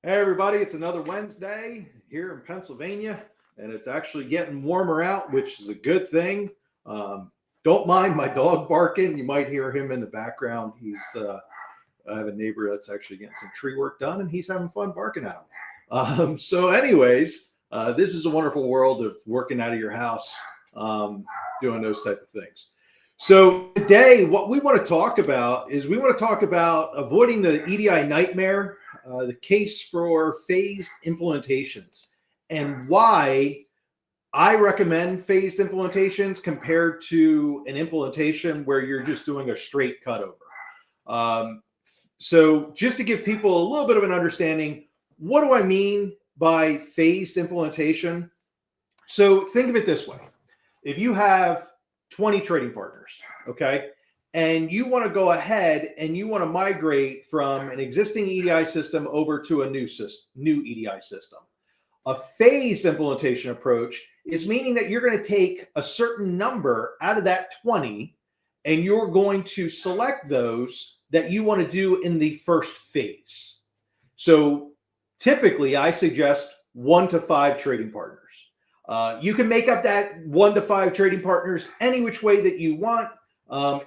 Hey everybody, it's another Wednesday here in Pennsylvania, and it's actually getting warmer out, which is a good thing. Don't mind my dog barking. You might hear him in the background. I have a neighbor that's actually getting some tree work done, and he's having fun barking at him. This is a wonderful world of working out of your house, doing those type of things. So today, what we want to talk about is avoiding the EDI nightmare, the case for phased implementations, and why I recommend phased implementations compared to an implementation where you're just doing a straight cutover. So just to give people a little bit of an understanding, what do I mean by phased implementation? So think of it this way. If you have 20 trading partners, okay, and you want to go ahead and you want to migrate from an existing EDI system over to a new EDI system. A phased implementation approach is meaning that you're going to take a certain number out of that 20 and you're going to select those that you want to do in the first phase. So typically I suggest 1 to 5 trading partners. You can make up that 1 to 5 trading partners any which way that you want.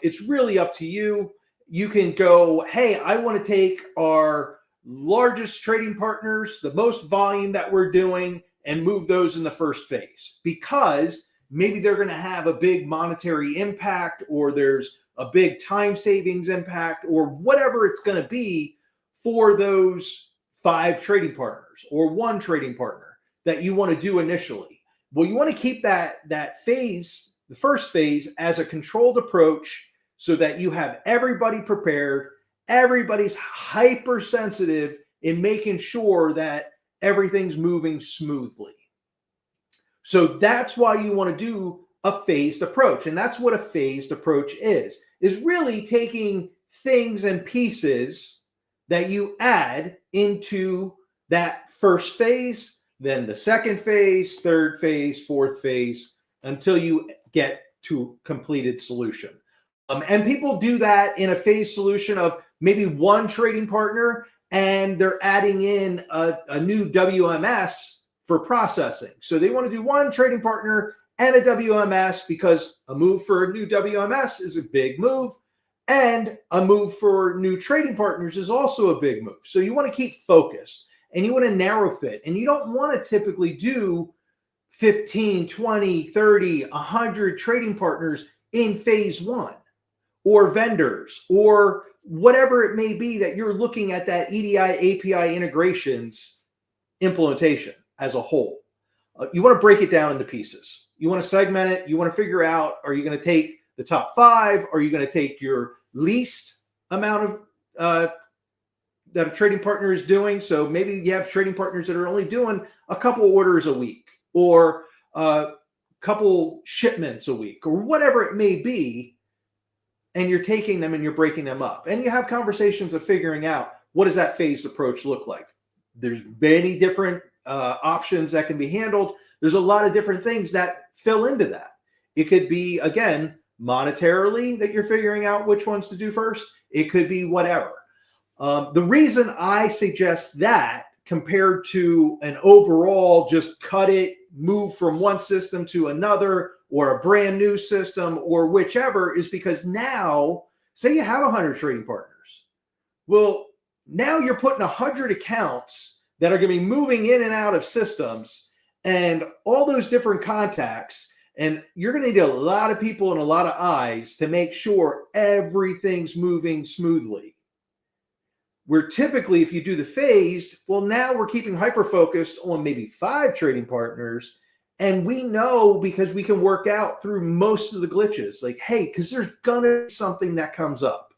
It's really up to you. You can go, hey, I want to take our largest trading partners, the most volume that we're doing, and move those in the first phase because maybe they're going to have a big monetary impact, or there's a big time savings impact, or whatever it's going to be for those 5 trading partners or 1 trading partner that you want to do initially. Well, you want to keep that phase, the first phase, as a controlled approach so that you have everybody prepared, everybody's hypersensitive in making sure that everything's moving smoothly. So that's why you want to do a phased approach. And that's what a phased approach is really taking things and pieces that you add into that first phase, then the second phase, third phase, fourth phase, until you get to completed solution. And people do that in a phase solution of maybe 1 trading partner, and they're adding in a new WMS for processing. So they want to do 1 trading partner and a WMS because a move for a new WMS is a big move, and a move for new trading partners is also a big move. So you want to keep focused and you want to narrow fit, and you don't want to typically do 15, 20, 30, 100 trading partners in phase 1, or vendors, or whatever it may be that you're looking at that EDI API integrations implementation as a whole. You want to break it down into pieces. You want to segment it. You want to figure out, are you going to take the top 5? Are you going to take your least amount of that a trading partner is doing? So maybe you have trading partners that are only doing a couple orders a week, or a couple shipments a week, or whatever it may be, and you're taking them and you're breaking them up. And you have conversations of figuring out, what does that phased approach look like? There's many different options that can be handled. There's a lot of different things that fill into that. It could be, again, monetarily that you're figuring out which ones to do first. It could be whatever. The reason I suggest that compared to an overall just cut it, move from one system to another, or a brand new system, or whichever, is because now, say you have 100 trading partners. Well, now you're putting 100 accounts that are going to be moving in and out of systems and all those different contacts. And you're going to need a lot of people and a lot of eyes to make sure everything's moving smoothly. Where typically, if you do the phased, well, now we're keeping hyper-focused on maybe 5 trading partners. And we know, because we can work out through most of the glitches, like, hey, because there's going to be something that comes up.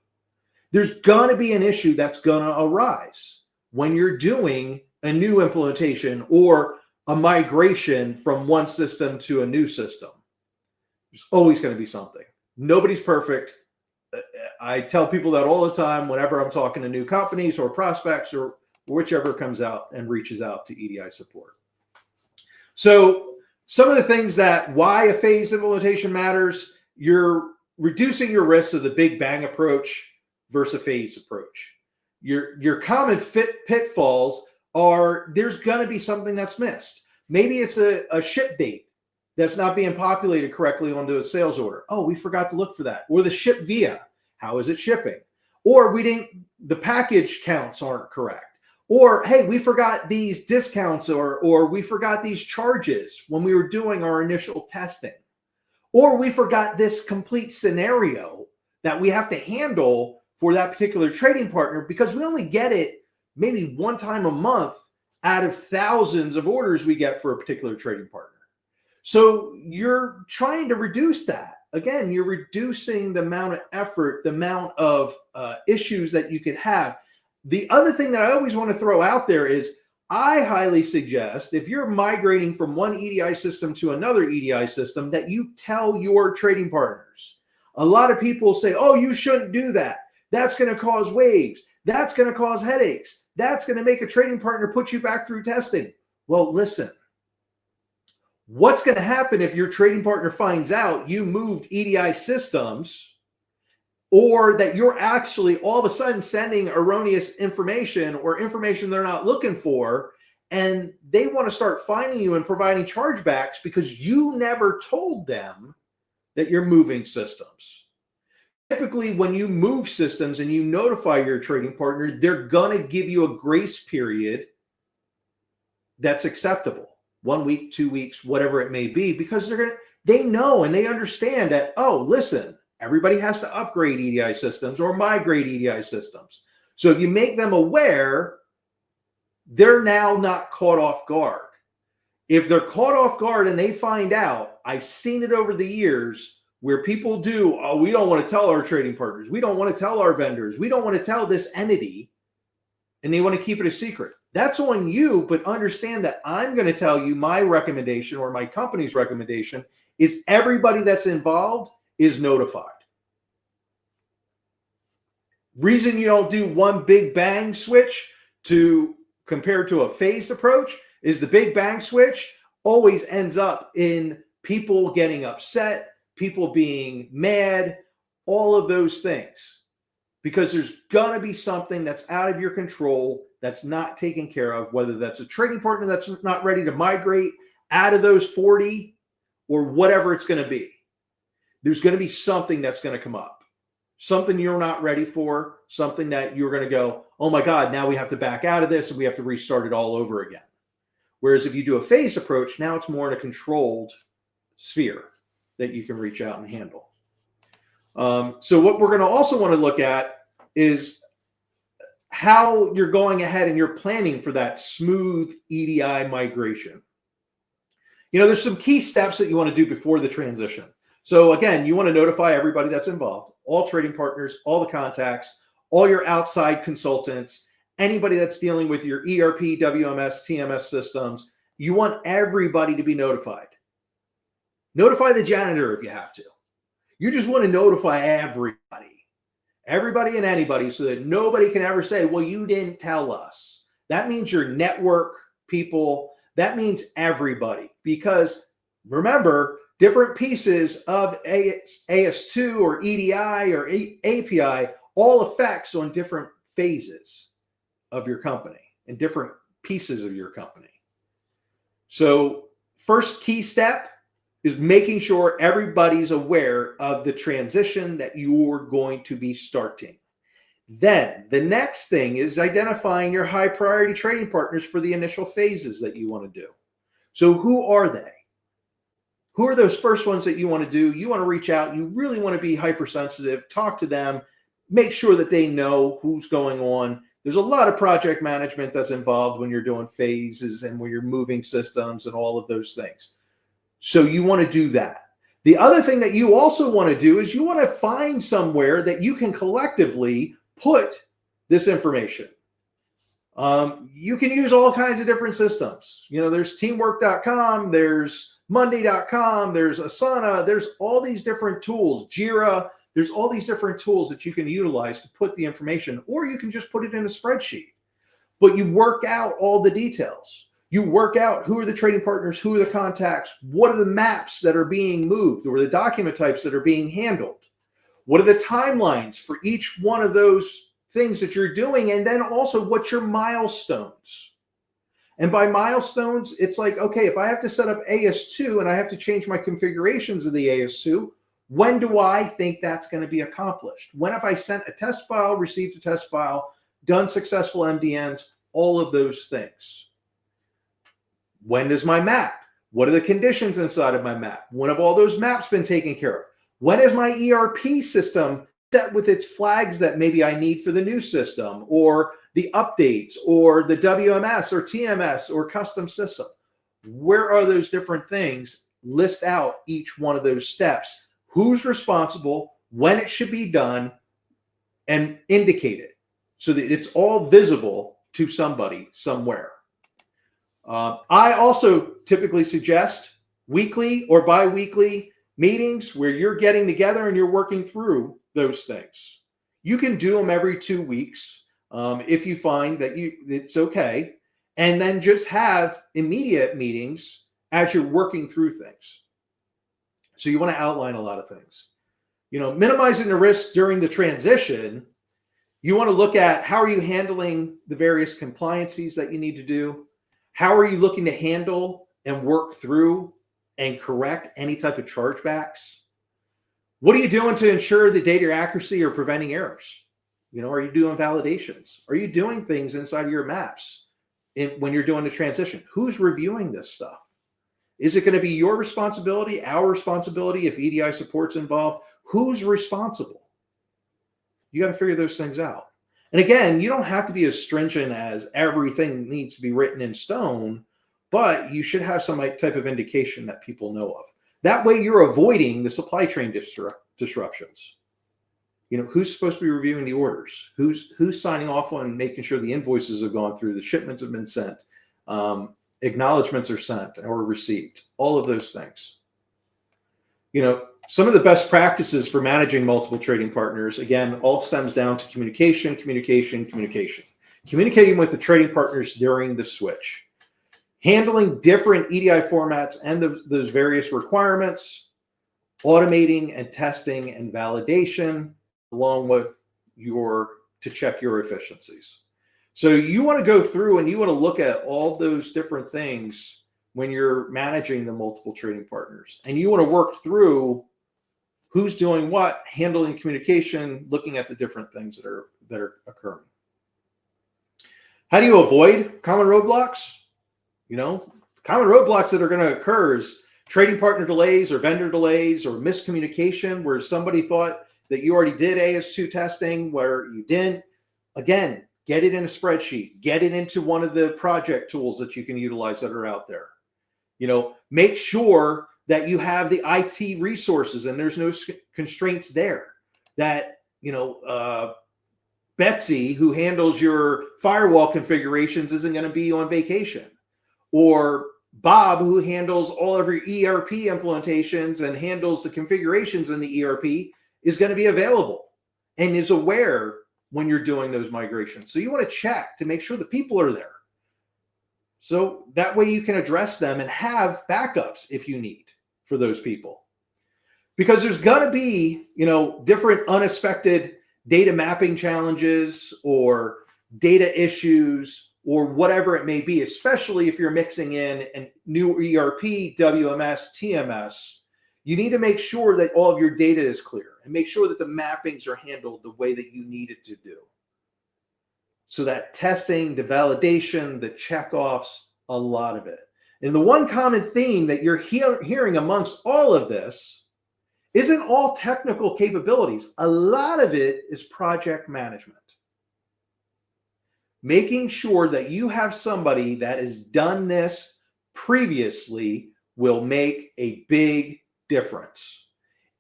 There's going to be an issue that's going to arise when you're doing a new implementation or a migration from one system to a new system. There's always going to be something. Nobody's perfect. I tell people that all the time whenever I'm talking to new companies or prospects or whichever comes out and reaches out to EDI support. So some of the things that why a phased implementation matters, you're reducing your risks of the big bang approach versus a phased approach. Your common pitfalls there's going to be something that's missed. Maybe it's a ship date that's not being populated correctly onto a sales order. Oh, we forgot to look for that. Or the ship via, how is it shipping? Or the package counts aren't correct. Or, hey, we forgot these discounts or we forgot these charges when we were doing our initial testing. Or we forgot this complete scenario that we have to handle for that particular trading partner because we only get it maybe one time a month out of thousands of orders we get for a particular trading partner. So you're trying to reduce that. Again, you're reducing the amount of effort, the amount of issues that you could have. The other thing that I always want to throw out there is I highly suggest if you're migrating from one EDI system to another EDI system that you tell your trading partners. A lot of people say, oh, you shouldn't do that. That's going to cause waves. That's going to cause headaches. That's going to make a trading partner put you back through testing. Well, listen, what's going to happen if your trading partner finds out you moved EDI systems or that you're actually all of a sudden sending erroneous information or information they're not looking for, and they want to start finding you and providing chargebacks because you never told them that you're moving systems? Typically, when you move systems and you notify your trading partner, they're going to give you a grace period that's acceptable. 1 week, 2 weeks, whatever it may be, because they know and they understand that, oh, listen, everybody has to upgrade EDI systems or migrate EDI systems. So if you make them aware, they're now not caught off guard. If they're caught off guard and they find out, I've seen it over the years where people do, oh, we don't want to tell our trading partners. We don't want to tell our vendors. We don't want to tell this entity, and they want to keep it a secret. That's on you, but understand that I'm going to tell you my recommendation or my company's recommendation is everybody that's involved is notified. Reason you don't do one big bang switch compared to a phased approach is the big bang switch always ends up in people getting upset, people being mad, all of those things. Because there's going to be something that's out of your control that's not taken care of, whether that's a trading partner that's not ready to migrate out of those 40 or whatever it's going to be. There's going to be something that's going to come up, something you're not ready for, something that you're going to go, oh my God, now we have to back out of this and we have to restart it all over again. Whereas if you do a phased approach, now it's more in a controlled sphere that you can reach out and handle. So what we're going to also want to look at is how you're going ahead and you're planning for that smooth EDI migration. You know, there's some key steps that you want to do before the transition. So again, you want to notify everybody that's involved, all trading partners, all the contacts, all your outside consultants, anybody that's dealing with your ERP, WMS, TMS systems. You want everybody to be notified. Notify the janitor if you have to. You just want to notify everybody and anybody, so that nobody can ever say, well, you didn't tell us. That means your network people, that means everybody. Because remember, different pieces of AS2 or EDI or API all affects on different phases of your company and different pieces of your company. So first key step is making sure everybody's aware of the transition that you're going to be starting. Then the next thing is identifying your high priority trading partners for the initial phases that you want to do. So who are they? Who are those first ones that you want to do? You want to reach out. You really want to be hypersensitive. Talk to them. Make sure that they know who's going on. There's a lot of project management that's involved when you're doing phases and when you're moving systems and all of those things. So you want to do that. The other thing that you also want to do is you want to find somewhere that you can collectively put this information. You can use all kinds of different systems. You know, there's teamwork.com, there's monday.com, there's Asana, there's all these different tools, Jira, there's all these different tools that you can utilize to put the information, or you can just put it in a spreadsheet. But you work out all the details. You work out who are the trading partners, who are the contacts, what are the maps that are being moved, or the document types that are being handled. What are the timelines for each one of those things that you're doing? And then also what's your milestones? And by milestones, it's like, okay, if I have to set up AS2 and I have to change my configurations of the AS2, when do I think that's going to be accomplished? When have I sent a test file, received a test file, done successful MDNs, all of those things? When does my map? What are the conditions inside of my map? When have all those maps been taken care of? When is my ERP system set with its flags that maybe I need for the new system, or the updates, or the WMS or TMS or custom system? Where are those different things? List out each one of those steps. Who's responsible, when it should be done, and indicate it so that it's all visible to somebody somewhere. I also typically suggest weekly or bi-weekly meetings where you're getting together and you're working through those things. You can do them every 2 weeks if you find that it's okay, and then just have immediate meetings as you're working through things. So you want to outline a lot of things. Minimizing the risks during the transition, you want to look at how are you handling the various compliancies that you need to do? How are you looking to handle and work through and correct any type of chargebacks? What are you doing to ensure the data accuracy or preventing errors? Are you doing validations? Are you doing things inside of your maps when you're doing the transition? Who's reviewing this stuff? Is it going to be your responsibility, our responsibility if EDI support's involved? Who's responsible? You got to figure those things out. And again, you don't have to be as stringent as everything needs to be written in stone, but you should have some type of indication that people know of. That way you're avoiding the supply chain disruptions. Who's supposed to be reviewing the orders? Who's signing off on making sure the invoices have gone through, the shipments have been sent, acknowledgments are sent or received, all of those things. Some of the best practices for managing multiple trading partners, again, all stems down to communication. Communicating with the trading partners during the switch. Handling different EDI formats and those various requirements. Automating and testing and validation, along with to check your efficiencies. So you want to go through and you want to look at all those different things when you're managing the multiple trading partners. And you want to work through who's doing what, handling communication, looking at the different things that are occurring. How do you avoid common roadblocks? Common roadblocks that are going to occur is trading partner delays or vendor delays or miscommunication where somebody thought that you already did AS2 testing where you didn't. Again, get it in a spreadsheet. Get it into one of the project tools that you can utilize that are out there. Make sure that you have the IT resources and there's no constraints there. That, Betsy, who handles your firewall configurations, isn't going to be on vacation. Or Bob, who handles all of your ERP implementations and handles the configurations in the ERP, is going to be available and is aware when you're doing those migrations. So you want to check to make sure the people are there. So that way you can address them and have backups if you need for those people. Because there's going to be, different unexpected data mapping challenges or data issues or whatever it may be, especially if you're mixing in a new ERP, WMS, TMS. You need to make sure that all of your data is clear and make sure that the mappings are handled the way that you need it to do. So that testing, the validation, the checkoffs, a lot of it. And the one common theme that you're hearing amongst all of this isn't all technical capabilities. A lot of it is project management. Making sure that you have somebody that has done this previously will make a big difference.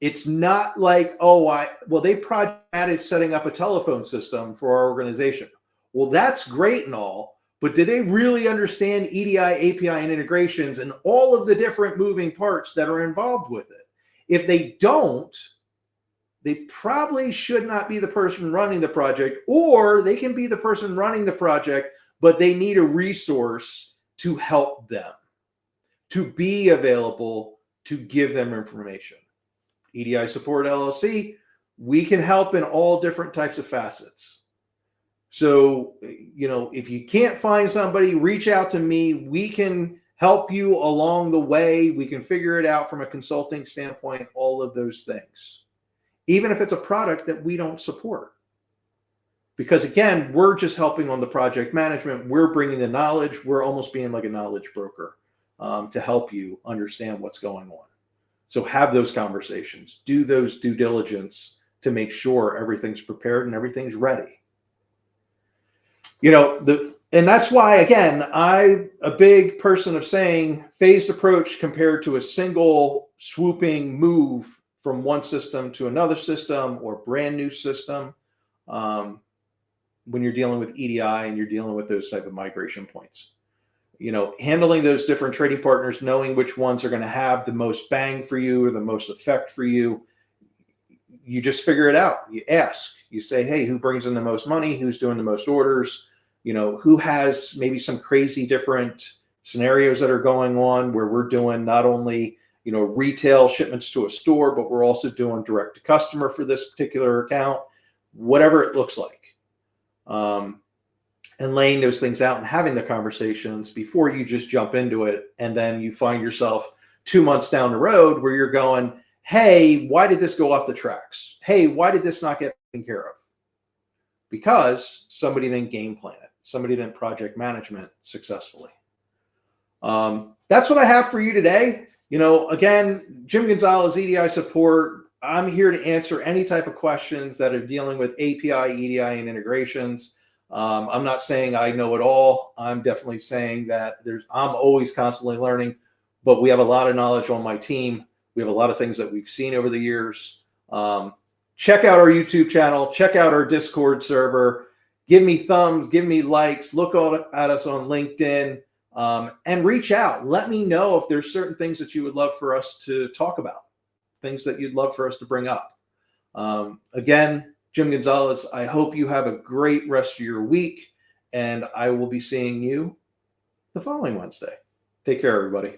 It's not like, they project managed setting up a telephone system for our organization. Well, that's great and all, but do they really understand EDI, API, and integrations and all of the different moving parts that are involved with it? If they don't, they probably should not be the person running the project, or they can be the person running the project, but they need a resource to help them, to be available, to give them information. EDI Support LLC, we can help in all different types of facets. So, if you can't find somebody, reach out to me. We can help you along the way. We can figure it out from a consulting standpoint, all of those things, even if it's a product that we don't support. Because again, we're just helping on the project management. We're bringing the knowledge. We're almost being like a knowledge broker to help you understand what's going on. So have those conversations, do those due diligence to make sure everything's prepared and everything's ready. And that's why, again, I'm a big person of saying phased approach compared to a single swooping move from one system to another system or brand new system. When you're dealing with EDI and you're dealing with those type of migration points, handling those different trading partners, knowing which ones are going to have the most bang for you or the most effect for you, you just figure it out. You ask, you say, hey, who brings in the most money? Who's doing the most orders? Who has maybe some crazy different scenarios that are going on where we're doing not only, retail shipments to a store, but we're also doing direct to customer for this particular account, whatever it looks like. And laying those things out and having the conversations before you just jump into it. And then you find yourself 2 months down the road where you're going, hey, why did this go off the tracks? Hey, why did this not get taken care of? Because somebody didn't game plan it. Somebody didn't project management successfully. That's what I have for you today. Again, Jim Gonzalez, EDI support. I'm here to answer any type of questions that are dealing with API, EDI, and integrations. I'm not saying I know it all. I'm definitely saying that I'm always constantly learning, but we have a lot of knowledge on my team. We have a lot of things that we've seen over the years. Check out our YouTube channel. Check out our Discord server. Give me thumbs. Give me likes. Look at us on LinkedIn and reach out. Let me know if there's certain things that you would love for us to talk about, things that you'd love for us to bring up. Again, Jim Gonzalez, I hope you have a great rest of your week, and I will be seeing you the following Wednesday. Take care, everybody.